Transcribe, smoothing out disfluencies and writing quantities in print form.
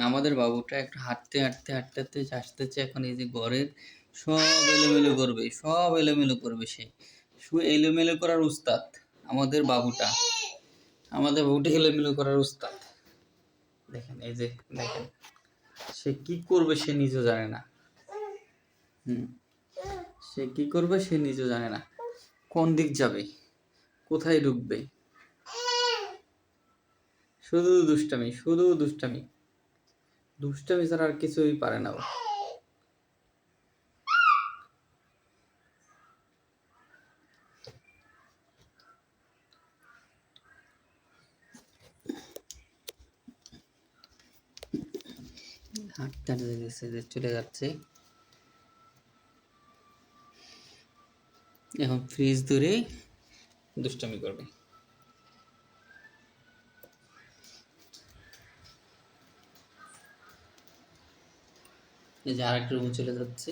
আমাদের বাবুটা একটু হাঁটতে আসতেছে, এখন এই যে ঘরের সব এলোমেলো করবে, সব এলোমেলো করবে সে। এলোমেলো করার উস্তাদ আমাদের বাবুটা। আমাদের বাবুটা এলোমেলো করার উস্তাদ। দেখেন এই যে দেখেন, সে কি করবে সে নিজেও জানে না। সে কি করবে সে নিজেও জানে না। কোন দিক যাবে, কোথায় ঢুকবে, শুধু দুষ্টামি, শুধু দুষ্টামি। দুষ্টামি ছাড়া আর কিছুই পারে না ও। হাঁটতে হাঁটতে গেছে যে চলে যাচ্ছে। এখন ফ্রিজ ধরে দুষ্টামি করবে। এই যে আরেকটা রুমে চলে যাচ্ছে।